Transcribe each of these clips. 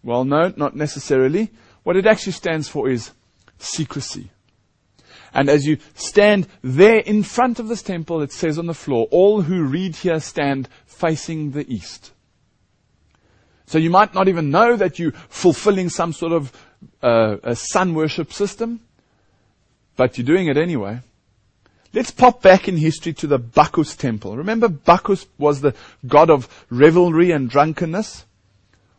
Well, no, not necessarily. What it actually stands for is secrecy. And as you stand there in front of this temple, it says on the floor, all who read here stand facing the east. So you might not even know that you're fulfilling some sort of a sun worship system, but you're doing it anyway. Let's pop back in history to the Bacchus temple. Remember, Bacchus was the god of revelry and drunkenness?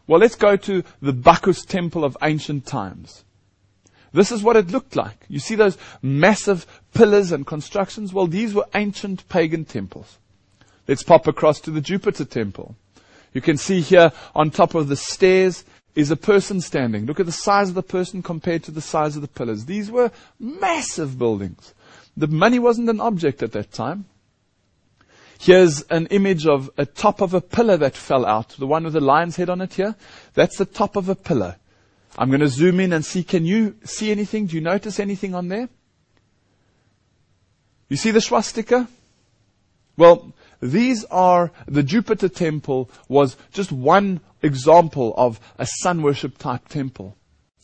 Well, let's go to the Bacchus temple of ancient times. This is what it looked like. You see those massive pillars and constructions? Well, these were ancient pagan temples. Let's pop across to the Jupiter temple. You can see here on top of the stairs is a person standing. Look at the size of the person compared to the size of the pillars. These were massive buildings. The money wasn't an object at that time. Here's an image of a top of a pillar that fell out. The one with the lion's head on it here. That's the top of a pillar. I'm going to zoom in and see, can you see anything? Do you notice anything on there? You see the swastika? Well, the Jupiter temple was just one example of a sun worship type temple.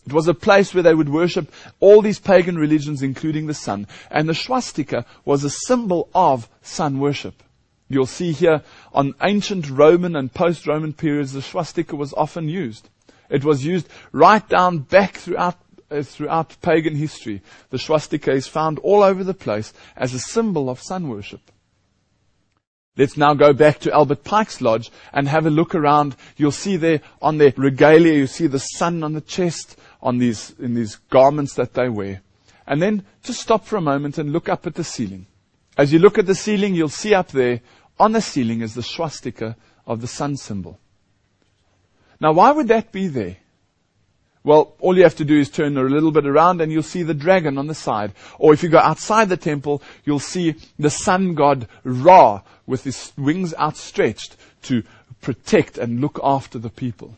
It was a place where they would worship all these pagan religions, including the sun. And the swastika was a symbol of sun worship. You'll see here on ancient Roman and post-Roman periods, the swastika was often used. It was used right down back throughout pagan history. The swastika is found all over the place as a symbol of sun worship. Let's now go back to Albert Pike's Lodge and have a look around. You'll see there on their regalia, you see the sun on the chest, in these garments that they wear. And then just stop for a moment and look up at the ceiling. As you look at the ceiling, you'll see up there, on the ceiling is the swastika of the sun symbol. Now, why would that be there? Well, all you have to do is turn a little bit around and you'll see the dragon on the side. Or if you go outside the temple, you'll see the sun god Ra with his wings outstretched to protect and look after the people.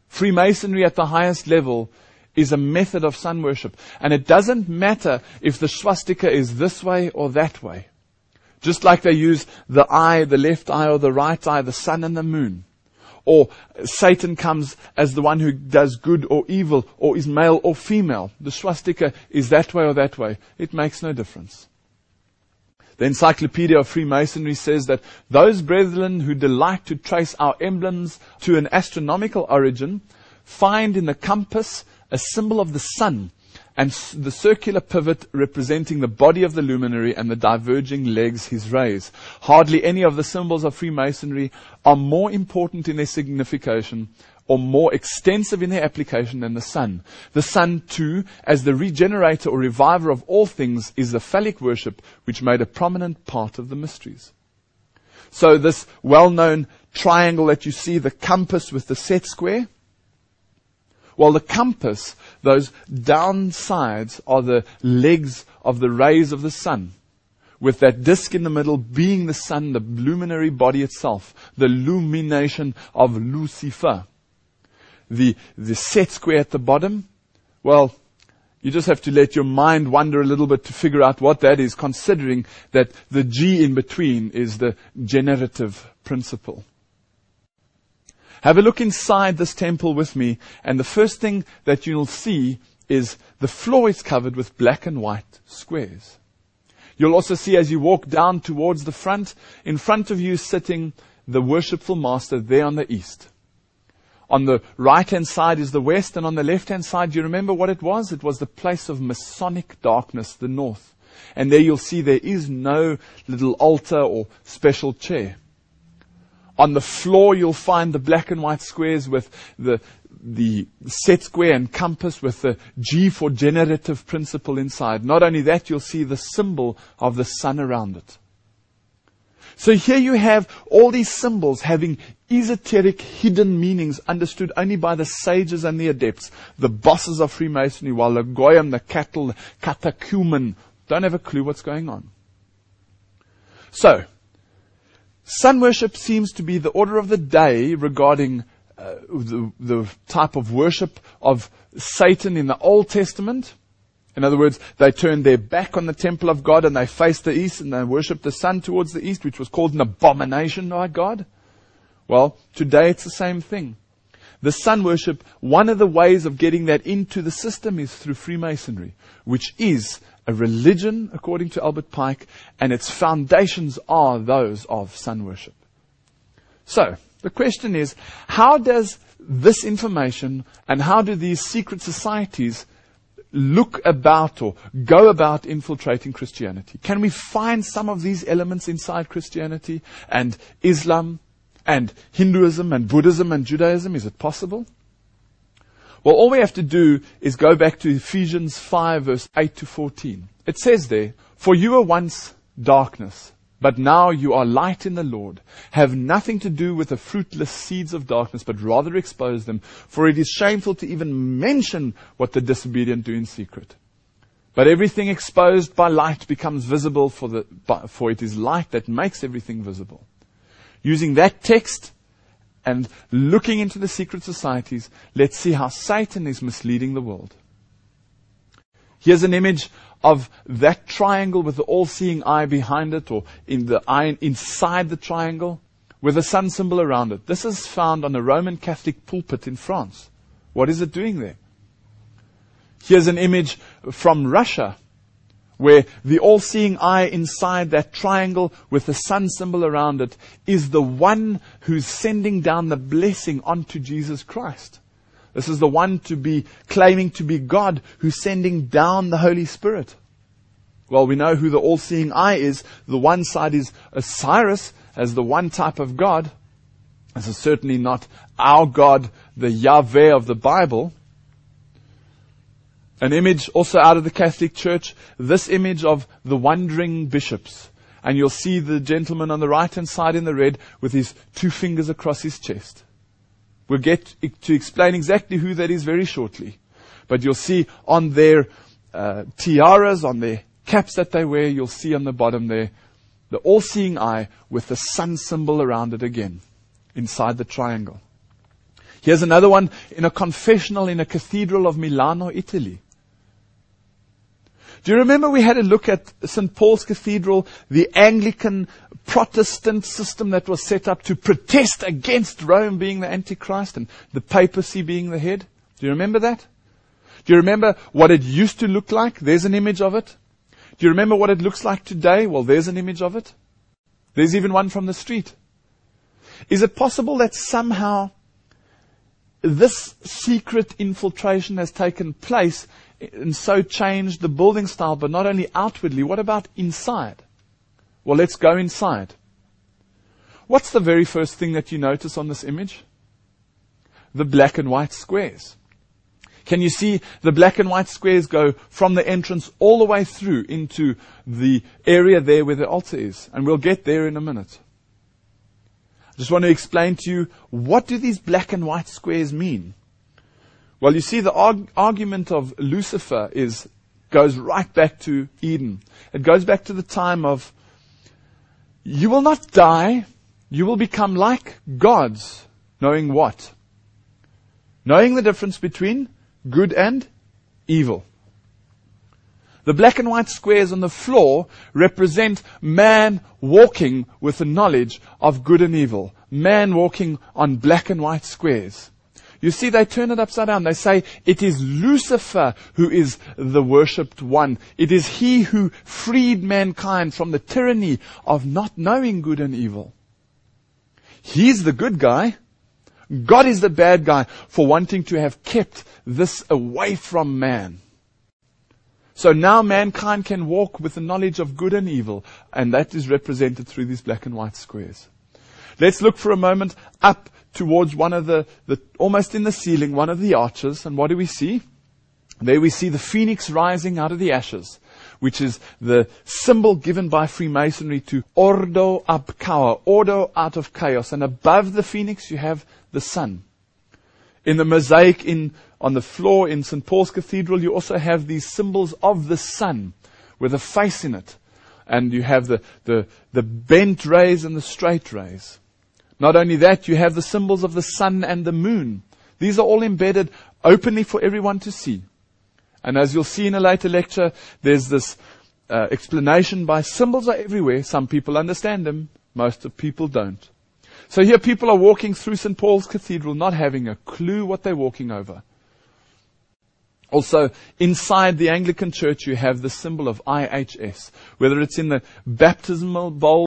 Freemasonry at the highest level is a method of sun worship. And it doesn't matter if the swastika is this way or that way. Just like they use the eye, the left eye or the right eye, the sun and the moon. Or Satan comes as the one who does good or evil, or is male or female. The swastika is that way or that way. It makes no difference. The Encyclopedia of Freemasonry says that those brethren who delight to trace our emblems to an astronomical origin find in the compass a symbol of the sun, and the circular pivot representing the body of the luminary and the diverging legs his rays. Hardly any of the symbols of Freemasonry are more important in their signification or more extensive in their application than the sun. The sun, too, as the regenerator or reviver of all things, is the phallic worship which made a prominent part of the mysteries. So this well-known triangle that you see, the compass with the set square, well, the compass, those down sides are the legs of the rays of the sun, with that disk in the middle being the sun, the luminary body itself, the illumination of Lucifer. The set square at the bottom, well, you just have to let your mind wander a little bit to figure out what that is, considering that the G in between is the generative principle. Have a look inside this temple with me, and the first thing that you'll see is the floor is covered with black and white squares. You'll also see as you walk down towards the front, in front of you sitting the worshipful master there on the east. On the right-hand side is the west, and on the left-hand side, do you remember what it was? It was the place of Masonic darkness, the north. And there you'll see there is no little altar or special chair. On the floor, you'll find the black and white squares with the set square and compass with the G for generative principle inside. Not only that, you'll see the symbol of the sun around it. So here you have all these symbols having esoteric hidden meanings understood only by the sages and the adepts, the bosses of Freemasonry, while the goyim, the cattle, the catechumen, don't have a clue what's going on. So, sun worship seems to be the order of the day regarding the type of worship of Satan in the Old Testament. In other words, they turned their back on the temple of God and they faced the east and they worshipped the sun towards the east, which was called an abomination by God. Well, today it's the same thing. the sun worship, one of the ways of getting that into the system is through Freemasonry, which is a religion, according to Albert Pike, and its foundations are those of sun worship. So, the question is, how does this information and how do these secret societies look about or go about infiltrating Christianity? Can we find some of these elements inside Christianity and Islam and Hinduism and Buddhism and Judaism? Is it possible? Well, all we have to do is go back to Ephesians 5 verse 8 to 14. It says there, "For you were once darkness, but now you are light in the Lord. Have nothing to do with the fruitless seeds of darkness, but rather expose them. For it is shameful to even mention what the disobedient do in secret. But everything exposed by light becomes visible, for it is light that makes everything visible." Using that text and looking into the secret societies, let's see how Satan is misleading the world. Here's an image of that triangle with the all-seeing eye behind it, or in the eye inside the triangle, with a sun symbol around it. This is found on a Roman Catholic pulpit in France. What is it doing there? Here's an image from Russia, where the all-seeing eye inside that triangle with the sun symbol around it is the one who's sending down the blessing onto Jesus Christ. This is the one to be claiming to be God who's sending down the Holy Spirit. Well, we know who the all-seeing eye is. The one side is Osiris as the one type of God. This is certainly not our God, the Yahweh of the Bible. An image also out of the Catholic Church, this image of the wandering bishops. And you'll see the gentleman on the right-hand side in the red with his two fingers across his chest. We'll get to explain exactly who that is very shortly. But you'll see on their tiaras, on their caps that they wear, you'll see on the bottom there, the all-seeing eye with the sun symbol around it again, inside the triangle. Here's another one in a confessional in a cathedral of Milano, Italy. Do you remember we had a look at St. Paul's Cathedral, the Anglican Protestant system that was set up to protest against Rome being the Antichrist and the papacy being the head? Do you remember that? Do you remember what it used to look like? There's an image of it. Do you remember what it looks like today? Well, there's an image of it. There's even one from the street. Is it possible that somehow this secret infiltration has taken place and so changed the building style, but not only outwardly? What about inside? Well, let's go inside. What's the very first thing that you notice on this image? The black and white squares. Can you see the black and white squares go from the entrance all the way through into the area there where the altar is? And we'll get there in a minute. I just want to explain to you, what do these black and white squares mean? Well, you see, the argument of Lucifer goes right back to Eden. It goes back to the time of, you will not die, you will become like gods, knowing what? Knowing the difference between good and evil. The black and white squares on the floor represent man walking with the knowledge of good and evil. Man walking on black and white squares. You see, they turn it upside down. They say it is Lucifer who is the worshipped one. It is he who freed mankind from the tyranny of not knowing good and evil. He's the good guy. God is the bad guy for wanting to have kept this away from man. So now mankind can walk with the knowledge of good and evil, and that is represented through these black and white squares. Let's look for a moment up towards one of the almost in the ceiling, one of the arches, and what do we see? There we see the phoenix rising out of the ashes, which is the symbol given by Freemasonry to ordo ab chaos, order out of chaos. And above the phoenix you have the sun. In the mosaic on the floor in St. Paul's Cathedral, you also have these symbols of the sun with a face in it. And you have the bent rays and the straight rays. Not only that, you have the symbols of the sun and the moon. These are all embedded openly for everyone to see. And as you'll see in a later lecture, there's this explanation by symbols are everywhere. Some people understand them, most of people don't. So here people are walking through St. Paul's Cathedral not having a clue what they're walking over. Also, inside the Anglican Church you have the symbol of IHS. Whether it's in the baptismal bowl